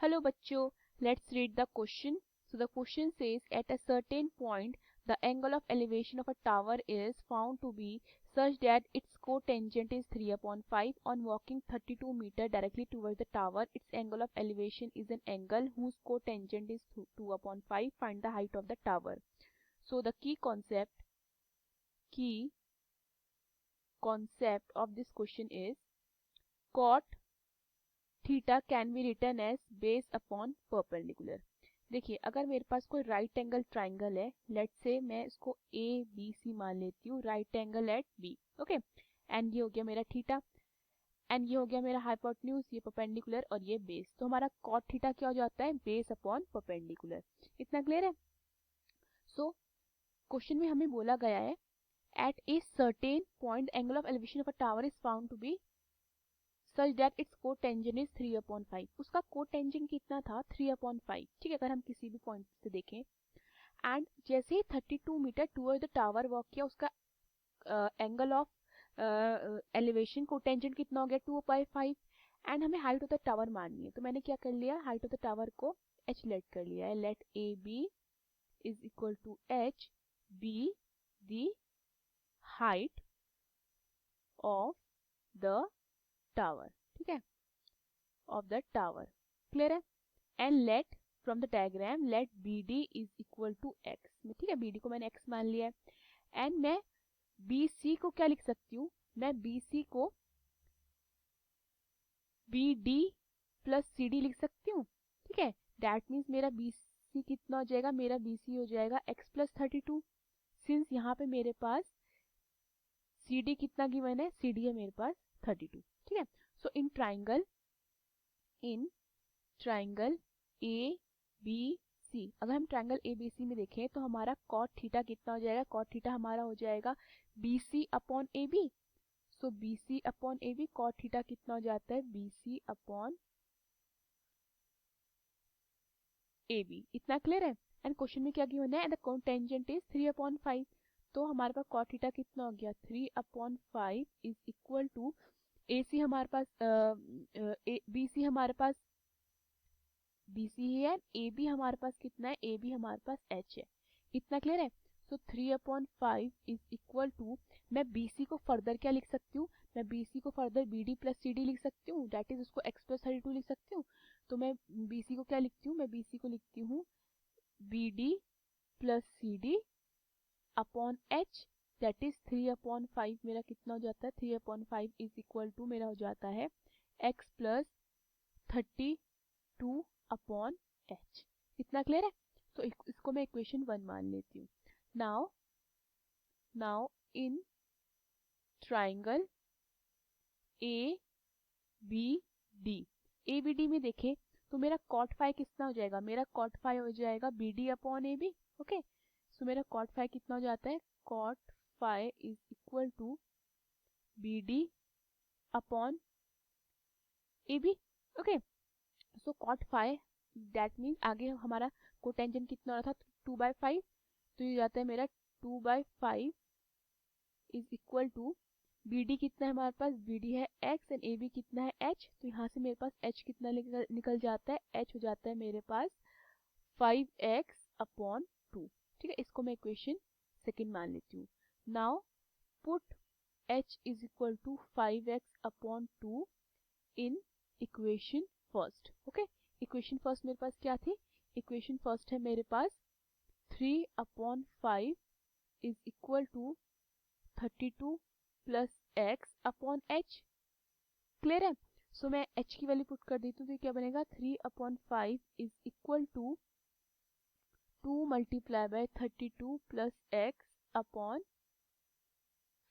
Hello बच्चों, let's read the question. So the question says at a certain point the angle of elevation of a tower is found to be such that its cotangent is 3 upon 5. On walking 32 meter directly towards the tower, its angle of elevation is an angle whose cotangent is 2 upon 5. Find the height of the tower. So the key concept of this question is cot theta can be written as base upon perpendicular. देखिए अगर मेरे पास कोई right angle triangle है, let's say मैं इसको A B C मान लेती हूँ, right angle at B, okay, and ये हो गया मेरा थीटा, एंड ये हो गया मेरा हाइपोटेन्यूज, ये परपेंडिकुलर और ये बेस। तो हमारा कॉट थीटा क्या हो जाता है, बेस अपॉन परपेंडिकुलर। इतना क्लियर है? सो क्वेश्चन में हमें बोला गया है at a certain point angle of elevation of a tower is found to be such that its cotangent is 3 upon 5। उसका cotangent कितना था, 3 upon 5। ठीक है, अगर हम किसी भी पॉइंट से देखें, एंड जैसे ही 32 metre toward the tower walk किया, उसका एंगल ऑफ एलिवेशन कोटेंजेंट कितना हो गया, 2/5, एंड हमें हाइट ऑफ द टावर माननी है। तो मैंने क्या कर लिया, हाइट ऑफ द टावर को h लेट कर लिया है। Let A B is equal to h be the height of the tower, ठीक है, ऑफ द टावर। क्लियर है? And let from the diagram let B D is equal to x. ठीक है, B D को मैंने x मान लिया है, एंड मैं बी सी को क्या लिख सकती हूँ, मैं बी सी को B D plus C D लिख सकती हूँ। ठीक है, दैट मीन्स मेरा बी सी कितना हो जाएगा, मेरा बी सी हो जाएगा एक्स प्लस 32, सिंस यहाँ पे मेरे पास सी डी कितना गिवन है, सी डी है मेरे पास 32। ठीक है, सो इन ट्राइंगल ए बी सी, अगर हम ट्राइंगल ए बी सी में देखें तो हमारा कॉट थीटा कितना हो जाएगा, कॉट थीटा हमारा हो जाएगा B C upon A B. So B C upon A B, cot theta कितना हो जाता है, B C upon A B. इतना क्लियर है? एंड क्वेश्चन में क्या गिवन है, द कॉटेंजेंट इज 3 अपॉन 5। तो हमारे पास कॉट थीटा कितना हो गया, 3 अपॉन 5 इज इक्वल टू ए सी हमारे पास बी सी हमारे पास बी सी है, ए बी हमारे पास कितना है, ए बी हमारे पास एच है। इतना क्लियर है? सो 3 अपॉन 5 इज इक्वल टू, मैं बी सी को फर्दर क्या लिख सकती हूँ, मैं बी सी को further B D plus C D लिख सकती हूँ, दैट इज उसको एक्स प्लस 32 लिख सकती हूँ। तो मैं बी सी को क्या लिखती हूँ, मैं बी सी को लिखती हूँ B D plus C D upon H, that is 3 upon 5 मेरा कितना हो जाता है, 3 अपॉन 5 इज इक्वल टू मेरा हो जाता है एक्स प्लस 32 अपॉन एच। इतना क्लियर है? तो इसको मैं इक्वेशन 1 मान लेती हूँ। Now in triangle A B D, A B D में देखें तो मेरा कॉट फाई कितना हो जाएगा, मेरा कॉट फाई हो जाएगा B D upon A B. Okay, so मेरा कॉट फाई कितना हो जाता है, cot phi is equal to B D upon A B. Okay, so cot phi, that means आगे हमारा कोटेंजेंट कितना हो रहा था, 2/5, तो ये जाता है मेरा 2/5 is equal to B D कितना है हमारे पास, बी डी है एक्स एंड ए बी कितना है एच। तो यहाँ से मेरे पास एच कितना निकल जाता है, एच हो जाता है मेरे पास 5x अपॉन 2। ठीक है, इसको मैं इक्वेशन सेकंड मान लेती हूँ। Now put h is equal to 5x upon 2 in equation first. Okay, equation first मेरे पास क्या थी, इक्वेशन फर्स्ट है मेरे पास 3 upon 5 is equal to 32 plus x upon H. Clear है? सो मैं h की वैल्यू पुट कर देती हूँ, तो क्या बनेगा, 3 upon 5 is equal to 2 multiply by 32 plus x upon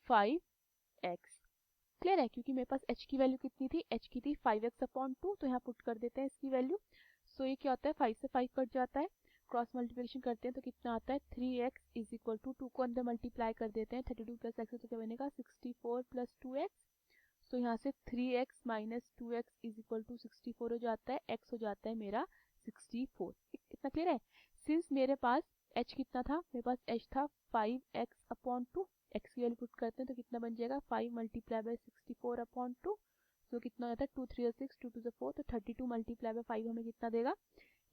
5x। Clear है? क्योंकि मेरे पास h की वैल्यू कितनी थी, h की थी 5x अपॉन 2, तो यहाँ पुट कर देते हैं इसकी वैल्यू। सो ये क्या होता है, 5 से 5 कट जाता है, क्रॉस मल्टीप्लिकेशन करते हैं तो कितना आता है, 3x इज इक्वल टू 2 को अंदर मल्टीप्लाई कर देते हैं, 32 प्लस एक्स तो क्या बनेगा 64 प्लस 2x। सो यहाँ से 3x minus 2x is equal to 64 हो जाता है, x हो जाता है मेरा 64। इतना क्लियर है? सिंस मेरे पास h कितना था, मेरे पास h था 5x अपॉन 2, x की वैल्यू पुट करते हैं तो कितना बन जाएगा, 5 मल्टीप्लाई बाय 64 अपॉन 2, तो कितना हो जाता है 2 3 6 2 2 4, तो 32 मल्टीप्लाई बाय 5 हमें कितना देगा,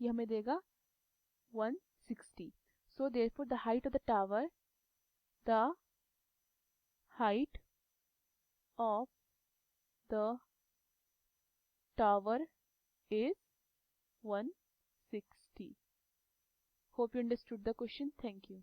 ये हमें देगा 160. So therefore the height of the tower is 160. Hope you understood the question. Thank you.